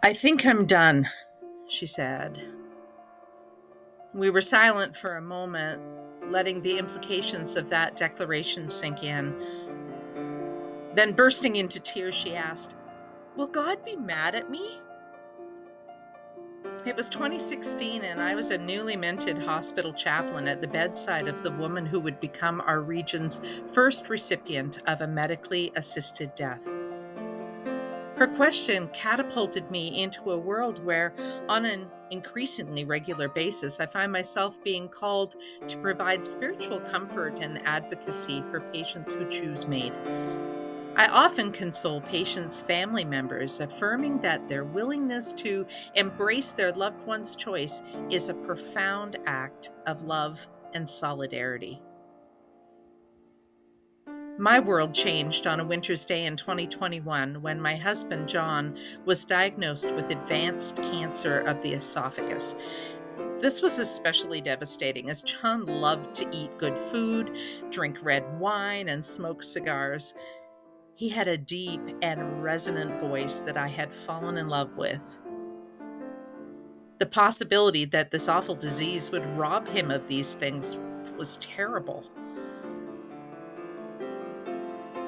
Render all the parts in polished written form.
"I think I'm done," she said. We were silent for a moment, letting the implications of that declaration sink in. Then, bursting into tears, she asked, "Will God be mad at me?" It was 2016, and I was a newly minted hospital chaplain at the bedside of the woman who would become our region's first recipient of a medically assisted death. Her question catapulted me into a world where, on an increasingly regular basis, I find myself being called to provide spiritual comfort and advocacy for patients who choose MAiD. I often console patients' family members, affirming that their willingness to embrace their loved one's choice is a profound act of love and solidarity. My world changed on a winter's day in 2021 when my husband, John, was diagnosed with advanced cancer of the esophagus. This was especially devastating as John loved to eat good food, drink red wine, and smoke cigars. He had a deep and resonant voice that I had fallen in love with. The possibility that this awful disease would rob him of these things was terrible.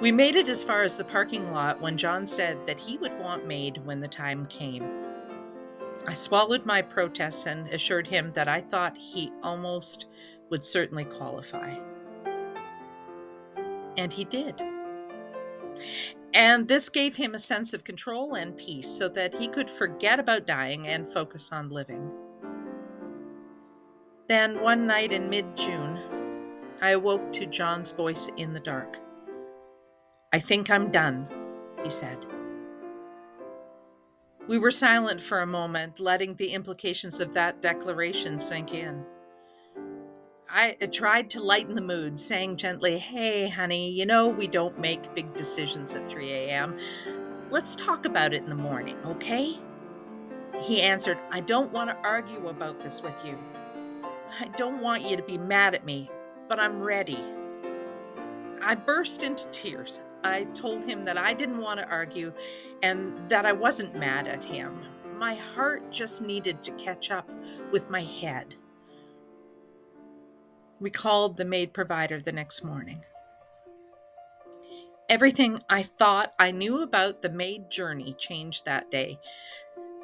We made it as far as the parking lot when John said that he would want MAiD when the time came. I swallowed my protests and assured him that I thought he almost would certainly qualify. And he did. And this gave him a sense of control and peace so that he could forget about dying and focus on living. Then one night in mid-June, I awoke to John's voice in the dark. "I think I'm done," he said. We were silent for a moment, letting the implications of that declaration sink in. I tried to lighten the mood, saying gently, "Hey, honey, we don't make big decisions at 3 a.m. Let's talk about it in the morning, okay?" He answered, "I don't want to argue about this with you. I don't want you to be mad at me, but I'm ready." I burst into tears. I told him that I didn't want to argue and that I wasn't mad at him. My heart just needed to catch up with my head. We called the MAiD provider the next morning. Everything I thought I knew about the MAiD journey changed that day.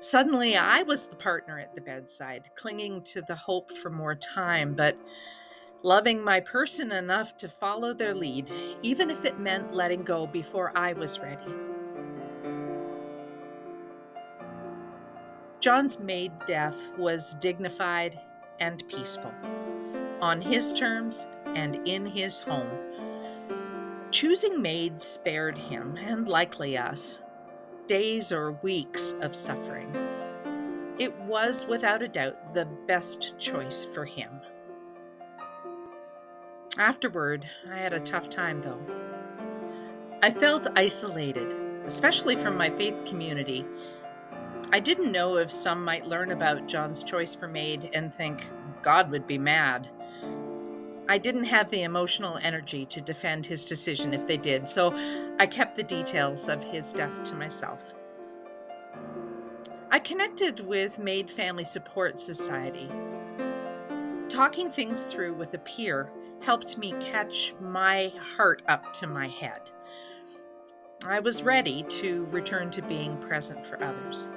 Suddenly, I was the partner at the bedside, clinging to the hope for more time, but loving my person enough to follow their lead, even if it meant letting go before I was ready. John's MAiD death was dignified and peaceful, on his terms and in his home. Choosing MAiD spared him, and likely us, days or weeks of suffering. It was, without a doubt, the best choice for him. Afterward, I had a tough time, though. I felt isolated, especially from my faith community. I didn't know if some might learn about John's choice for MAiD and think God would be mad. I didn't have the emotional energy to defend his decision if they did, so I kept the details of his death to myself. I connected with MAiD Family Support Society. Talking things through with a peer helped me catch my heart up to my head. I was ready to return to being present for others.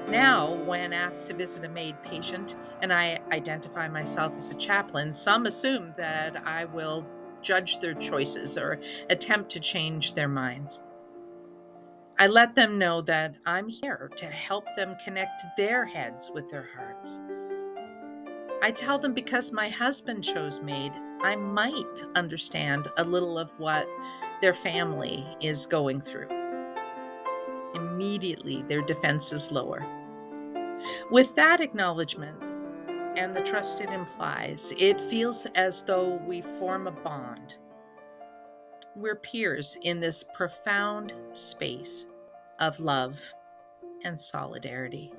Now, when asked to visit a MAiD patient and I identify myself as a chaplain, some assume that I will judge their choices or attempt to change their minds. I let them know that I'm here to help them connect their heads with their hearts. I tell them because my husband chose MAiD, I might understand a little of what their family is going through. Immediately, their defenses lower. With that acknowledgement and the trust it implies, it feels as though we form a bond. We're peers in this profound space of love and solidarity.